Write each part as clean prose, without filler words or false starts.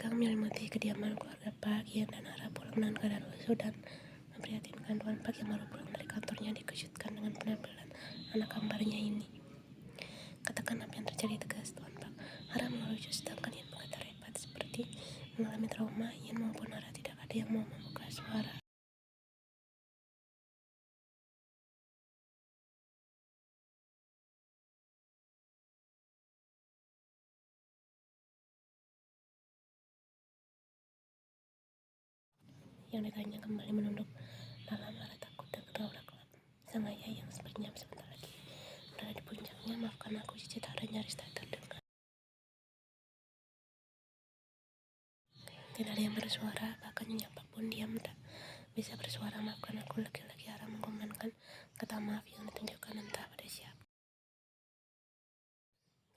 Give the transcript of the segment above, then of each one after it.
Kang menyelimuti kediaman keluarga Pak Gian dan Ara pulang dengan keadaan lusuh dan memprihatinkan. Tuan Pak yang baru pulang dari kantornya dikejutkan dengan penampilan anak kembarnya ini. Katakan apa yang terjadi, tegas Tuan Pak. Ara melucu sedangkan Ian berkata repot seperti mengalami trauma. Ian maupun Ara tidak ada yang mau membuka suara. Yang ditanya kembali menunduk dalam. Ara takut dan terlalu gelap. Sang ayah yang sepertinya sebentar lagi berada di puncaknya. Maafkan aku, cicit Ara nyaris tak terdengar. Tidak ada yang bersuara, bahkan Nyonya Pak pun diam tak bisa bersuara. Maafkan aku, laki-laki Ara mengumandangkan kata maaf yang ditunjukkan entah pada siapa.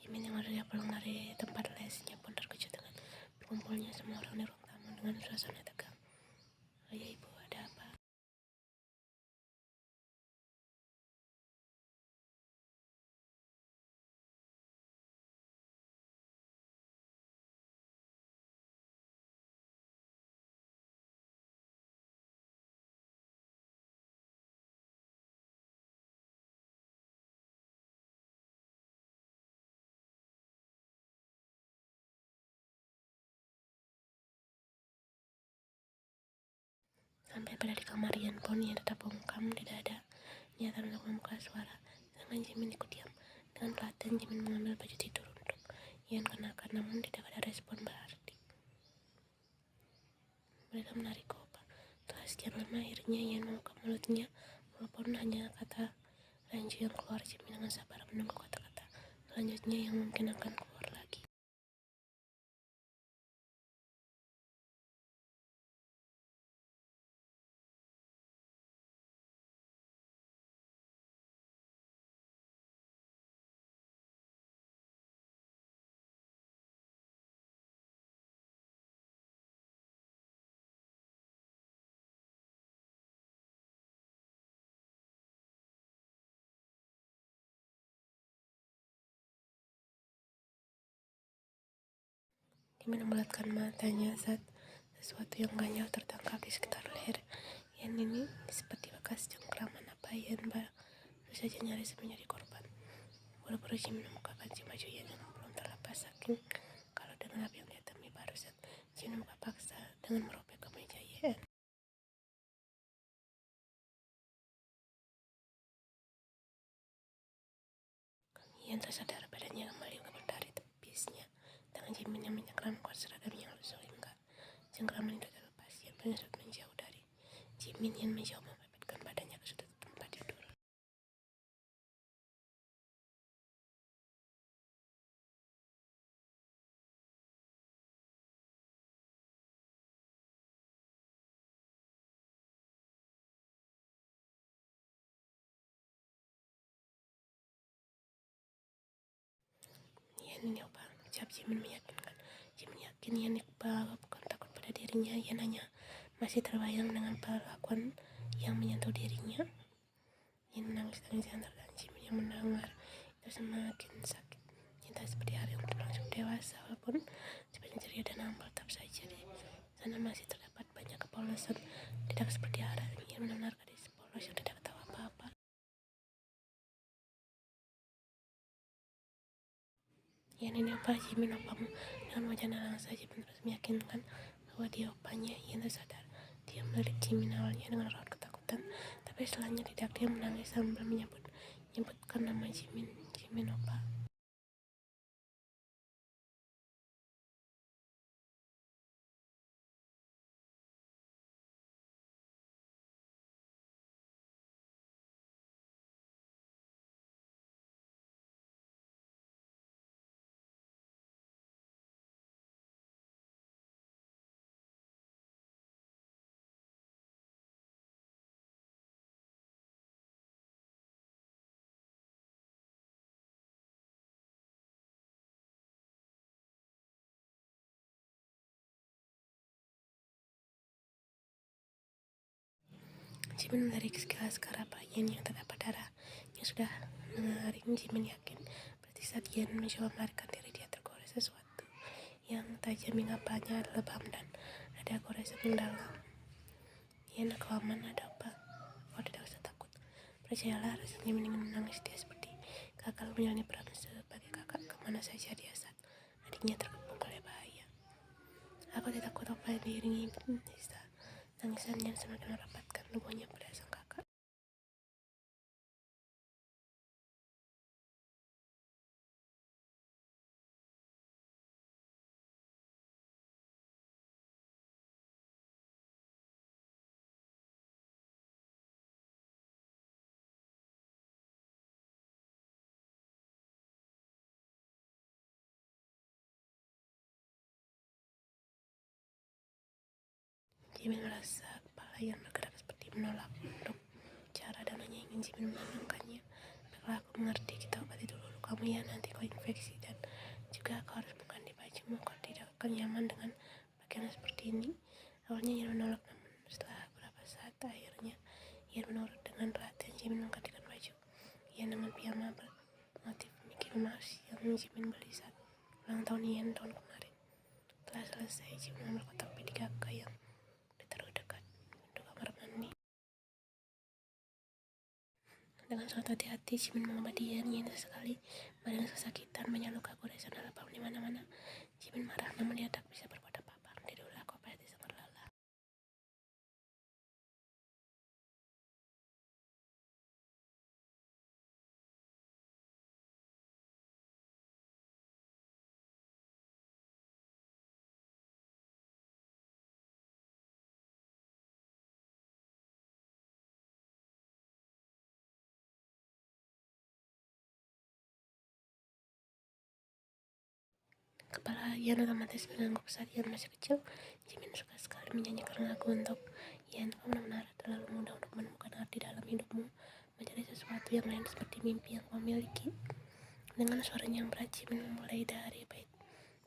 Jimin yang baru saja pulang dari tempat lesnya pun terkejut dengan berkumpulnya semua orang di ruang tamu dengan suasana tegang. Ayah, ibu, ada apa? Sampai pada di kamar Ian pun ia tetap bungkam, tidak ada niatan untuk membuka suara. Sedangkan Jimin ikut diam. Dengan telaten Jimin mengambil baju tidur untuk Ian kenakan, namun tidak ada respon berarti. Mereka menarik obat. Setelah sekian lama akhirnya Ian membuka mulutnya, walaupun hanya kata ranju yang keluar. Jimin dengan sabar menunggu kata-kata selanjutnya yang mungkin akan keluar lagi. Jimin membulatkan matanya saat sesuatu yang ganjal tertangkap di sekitar leher Ian ini, seperti bekas cengkraman. Apa Ian baru saja nyaris menjadi korban? Buru-buru Jimin membuka panci baju Ian yang belum terlepas, saking kalau dengan apa yang dia temui barusan. Jimin membuka paksa dengan merobek kemeja Ian. Ian tersadar badannya kembali bergetar di tepisnya. Tangan Jimin yang mencengkram kuat seragam yang lusuh hingga cengkraman itu terlepas. Ian menyusut menjauh dari Jimin. Ian menjauh memepetkan badannya ke sudut tempat tidur. Ian mencoba ucap Jimin meyakinkan. Jimin yakin Ian Iqbal bukan takut pada dirinya. Ian hanya masih terbayang dengan perlakuan yang menyentuh dirinya. Ian menangis-nangis yang tertahan. Jimin yang mendengar itu semakin sakit. Cinta seperti hari yang berlangsung dewasa, walaupun sebenarnya ceria dan humble, tetap saja di sana masih terdapat banyak kepolosan. Tidak seperti Ara. Ian benar-benar gadis polos yang tidak tahu apa-apa. Ian, ini apa? Jimin, opamu. Dengan wajah narang saja Jimin terus meyakinkan bahwa dia opanya. Ian tersadar. Dia melirik Jimin awalnya dengan raut ketakutan, tapi setelahnya tidak. Dia menangis sambil menyebutkan nama Jimin. Jimin, opa. Jimin melirik sekilas ke arah Ian yang terdapat darah yang sudah mengering. Jimin yakin berarti saat Ian mencoba melarikan diri dia tergores sesuatu yang tajam hingga apanya lebam dan ada goresan yang dalam. Ia nak aman, ada apa? Kau tidak usah takut. Percayalah, rasanya mendingan menangis dia seperti gagal menjalani peran sebagai kakak kemana saja dia saat adiknya terkepung oleh bahaya. Aku tidak takut apa yang diiringi bisa tangisan yang semakin merapatkan tubuhnya pada sang kakak. Jimin merasa kepala yang bergerak seperti menolak untuk cara dan hanya ingin Jimin menenangkannya. Baiklah, aku mengerti, kita obati dulu lukamu ya, nanti kau infeksi dan juga kau harus mengganti bajumu, kau tidak akan nyaman dengan pakaian seperti ini. Awalnya Jimin menolak, namun setelah beberapa saat akhirnya ia menurut. Dengan perhatian Jimin menggantikan baju Ian dengan piyama bermotif Mickey Mouse yang Jimin beli saat ulang tahun Ian tahun kemarin. Setelah selesai, Jimin mengambil kotak P3K yang ditaruh dekat pintu kamar mandi. Dengan sangat hati-hati, Jimin mengobati Ian sekali. Badan kesakitan, banyak luka goresan dan lebam di mana-mana. Jimin marah, namun dia tak bisa berbuat apa-apa. Tidurlah, kau pasti sangat lelah. Kepala Ian otomatis mengangguk saat Ian masih kecil. Jimin suka sekali menyanyikan lagu untuk Ian. Kau benar-benar terlalu mudah untuk menemukan arti dalam hidupmu, mencari sesuatu yang lain seperti mimpi yang kau miliki. Dengan suaranya yang berat, Jimin memulai dari bait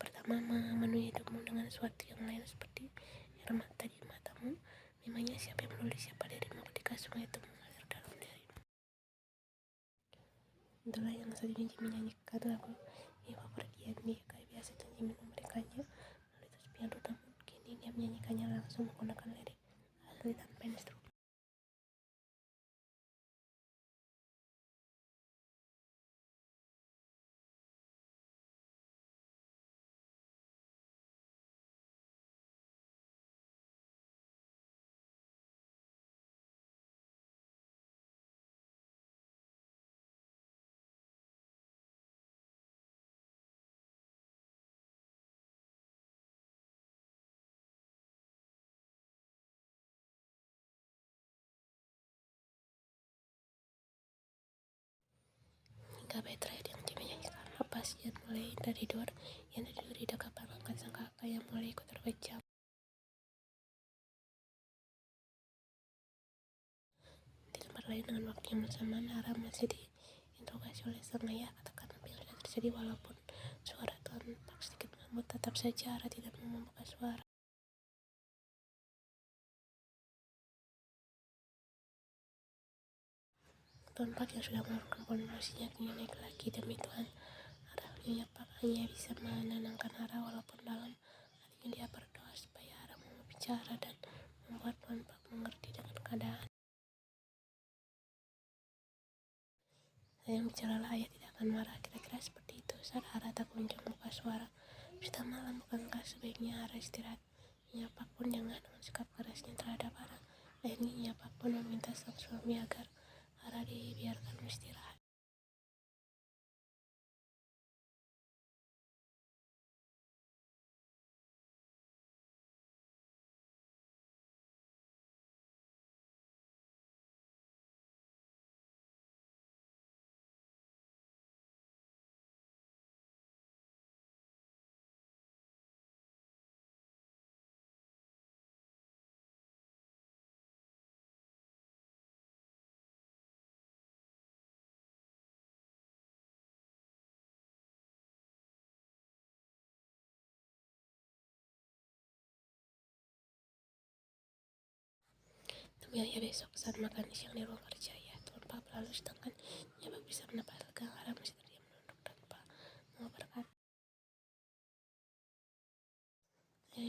pertama, memenuhi hidupmu dengan sesuatu yang lain seperti air mata di matamu. Memangnya siapa yang peduli siapa dirimu ketika sungai itu mengalir dalam dirimu. Itulah yang saat ini Jimin nyanyikan lagu favorit Ian. Dia kayak biasanya Jimin memberikannya melalui tes piano, namun kini dia menyanyikannya langsung menggunakan lirik asli tanpa instrumen. Hingga bait terakhir yang Jimin nyanyikan lepas, Ian mulai tertidur. Ian tertidur di dekat belakang sang kakak yang mulai ikut terpejam. Di tempat lain dengan waktu yang bersamaan, Nara masih diinterogasi oleh sang ayah. Katakan apa yang sudah terjadi. Walaupun suara tampak sedikit mengamuk, tetap saja Nara tidak mau membuka suara. Tuan Pak yang sudah menurunkan pondasinya kini naik lagi. Demi Tuhan, Nara Nyonya Pak hanya bisa menenangkan Nara walaupun dalam hatinya dia berdoa supaya Nara mau bicara dan membuat Tuan Pak mengerti dengan keadaan. Sayang, bicaralah, ayah tidak akan marah. Kira-kira seperti itu saat Nara tak kunjung membuka suara. Sudah malam, bukankah sebaiknya Nara istirahat? Nyonya Pak pun dengan sikap kerasnya terhadap Nara. Akhirnya Nyonya Pak pun meminta sang suami agar Nara dibiarkan istirahat. Demi ayah, besok saat makan siang di ruang kerja ya, Tuan Pak berlalu, sedangkan Nyonya Pak bisa menebak lega. Nara masih terdiam menunduk tanpa mau berkata.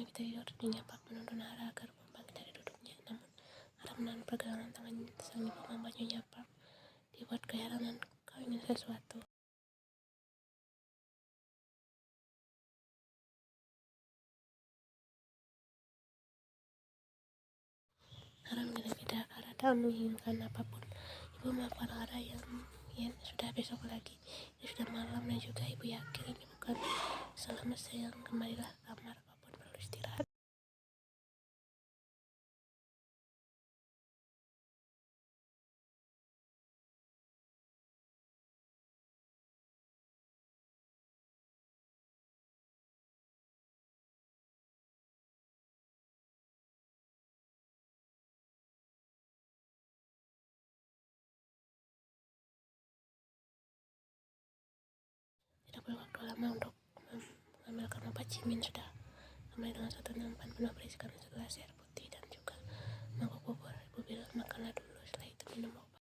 kita tidur, nyonya Park menuntun Hara agar bangkit dari duduknya. Namun Hara menahan pergelangan tangan sang ibu membuat nyonya Park dibuat keheranan. Kau ingin sesuatu? Hara mengira tidak. Hara tak menginginkan apapun. Ibu melakukan Hara yang sudah besok lagi. Ini sudah malam dan juga ibu yakin ini bukan selama sayang. Kembalilah ke kamar, apapun perlu istirahat. Tidak perlu waktu lama untuk mengambilkan obat. Jimin sudah kembali dengan satu nampan penuh berisikan segelas air putih dan juga mangkok bubur. Ibu bilang makanlah dulu, setelah itu minum obat.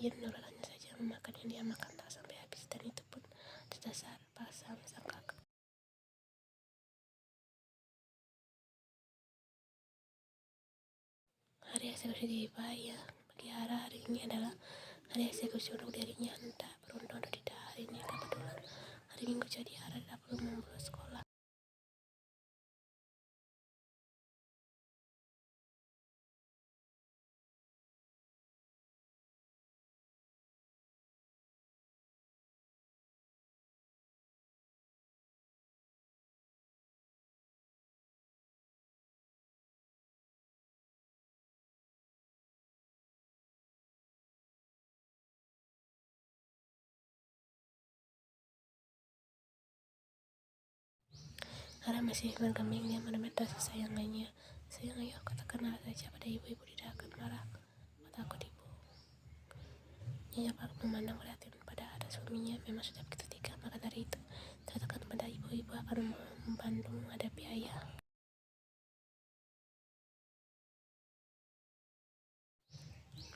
Ia menurutkannya saja memakan yang dia makan tak sampai habis, dan itu pun sedasar pasang sang kakak. Hari eksekusi tiba. Ya, bagi Hara hari ini adalah hari eksekusi untuk dirinya. Entah beruntung atau tidak, hari ini kebetulan hari Minggu, jadi Hara tidak perlu membolos sekolah. Hara masih bergeming. Dia menemani sayangannya. Sayang, ayo katakan saja pada ibu tidak akan marah. Takut ibu. Nyonya Park memandang prihatin pada ada suaminya. Memang sudah begitu tega, maka dari itu katakan pada ibu akan membantu menghadapi ayah.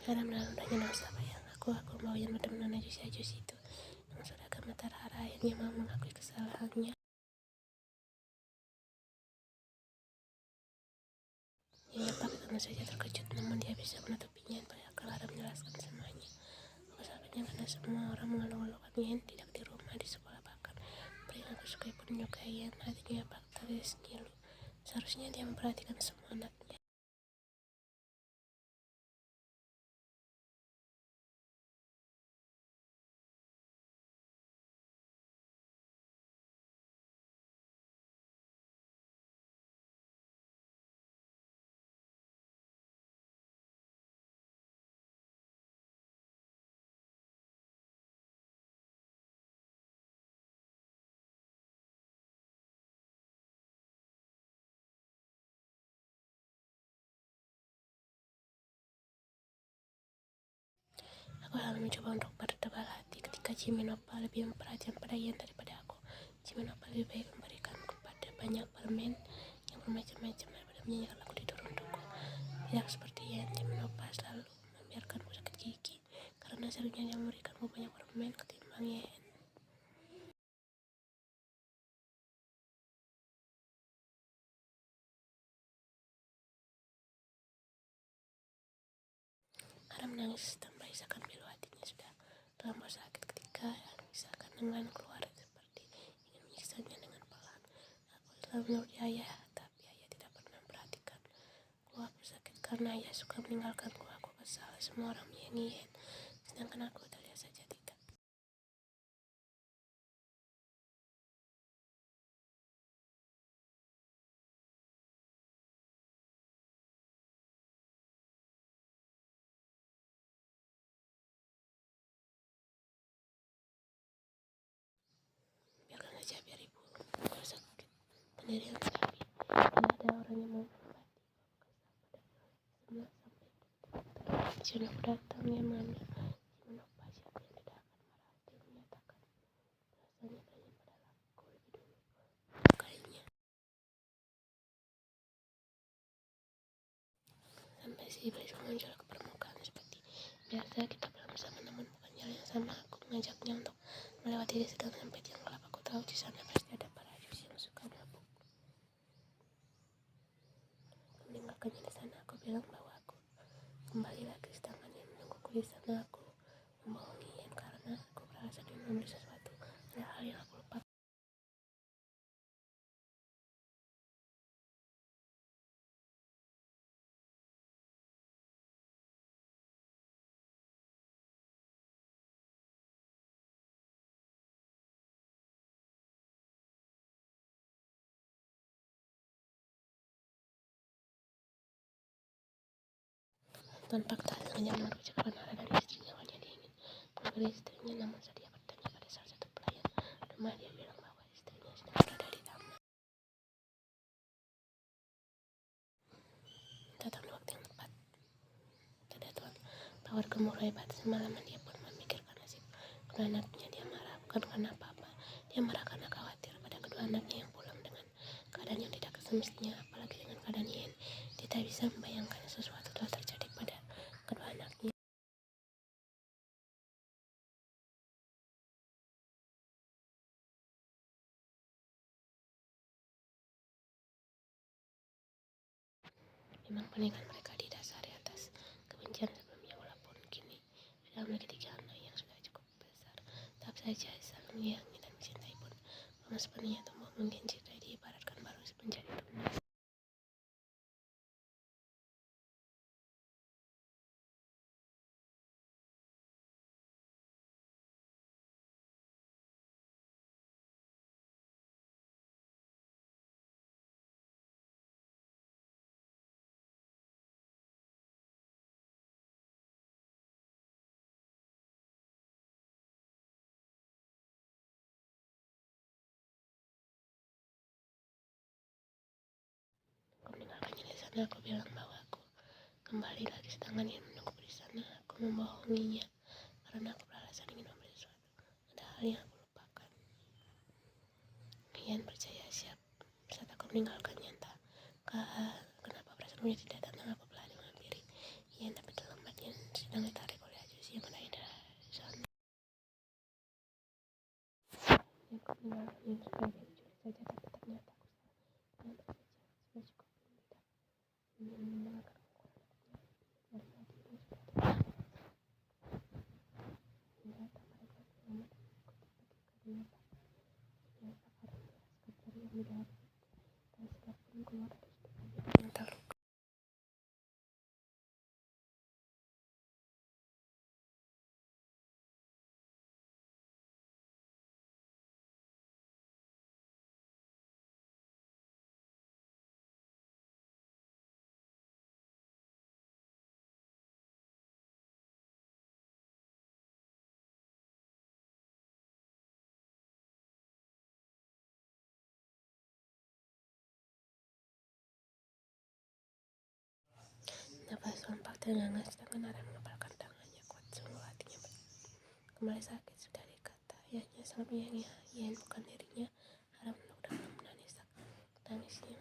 Hara menolaknya dengan sabar. Aku mau yang benar-benar najis itu. Dengan suara gemetar, Hara akhirnya mau mengakui kesalahannya. Nyonya Park tentu saja terkejut, namun dia bisa menutupinya kalau Hara menjelaskan semuanya. Aku sabarnya karena semua orang mengeluh-elukan Yen tidak di rumah, di sekolah, bahkan pria yang aku sukai pun menyukai Yen. Hati Nyonya Park terus ngilu. Seharusnya dia memperhatikan semua anaknya. Aku selalu mencoba untuk bertebal hati ketika Jimin Oppa lebih memperhatikan pada Yen daripada aku. Jimin Oppa lebih baik memberikanku pada banyak permen yang bermacam-macam daripada menyanyikan lagu tidur untukku. Tidak seperti Yen, Jimin Oppa selalu membiarkanku sakit gigi karena seringnya dia memberikanku banyak permen ketimbang Yen. Hara menangis tanpa isakan pilu. Hatinya sudah terlampau sakit ketika isakan dengan keluar seperti ingin menyiksanya dengan pelan. Aku selalu menuruti ayah, tapi ayah tidak pernah memperhatikan. Aku sakit karena ayah suka meninggalkanku. Aku kesal, semua orang menyanyi Yen, sedangkan aku terlihat saja tidak. Biarkan saja, biar ibu. Aku sakit sendirian sekali. Tidak ada orang yang mau berbagi. Aku kesal pada semua sampai Jimin Oppa datang. Ia mengambil Jimin Oppa. Siapa yang tidak akan marah? Dia menyatakan perasaannya padanya padahal aku lebih dulu menyukainya. Sampai si iblis muncul ke permukaan seperti biasa. Kita bersama, namun bukan hal yang sama. Aku mengajaknya untuk melewati diri sedang sampai tiang gelap. Aku tahu di sana pasti ada para ajus yang suka mabuk. Aku meninggalkannya di sana. Aku bilang bahwa aku kembali lagi, sedangkan dia menungguku di sana. Aku membohongi Ian karena aku beralasan ingin membeli sesuatu. Ada hal yang aku lupa. Tanpa kata sengaja mengucapkan arah dari istrinya. Awalnya dia ingin mengambil istrinya, namun saat dia bertanya pada salah satu pelayan rumah, dia bilang bahwa istrinya sedang berada di taman. Datang di waktu yang tepat. Tidak Tuan, bahwa gemuruh hebat semalaman. Dia pun memikirkan nasib kedua anaknya. Dia marah bukan karena apa-apa. Dia marah karena khawatir pada kedua anaknya yang pulang dengan keadaan yang tidak semestinya, apalagi dengan keadaan Ian. Dia tak bisa membayangkan sesuatu telah terjadi pada kedua anaknya. Memang pernikahan mereka didasari atas kebencian sebelumnya, walaupun kini sudah memiliki 3 anak yang sudah cukup besar. Tetap saja saling menyayangi dan mencintai pun belum sepenuhnya tumbuh. Mungkin cinta diibaratkan baru menjadi tunas. Aku meninggalkannya di sana. Aku bilang bahwa aku kembali lagi, sedangkan Ian menunggu di sana. Aku membohonginya karena aku beralasan ingin membeli sesuatu. Ada hal yang aku lupakan. Ian percaya siap saat aku meninggalkannya. Entah kenapa perasaannya tidak datang. Aku berlari menghampiri Ian, tapi terlambatnya sedang ditarik oleh ajus yang ada di sana. Aku meninggalkannya supaya dia diculik saja, tapi ternyata aku salah. Ian berjanji sudah cukup tidak ingin mendengarkan dari hati ini sudah tidak ternyata mereka selamat dan mengikuti ketika ternyata karena melepaskan jari yang di dalam dan sikap pun keluar dari tubuhnya dengan terluka. Nafas lompat terengah, sedangkan Ara mengepalkan tangannya kuat. Sungguh hatinya kembali sakit. Sudah dikata ayahnya sangat menyayangi Ian, bukan dirinya. Ara menolak dalam menangis. Tangisnya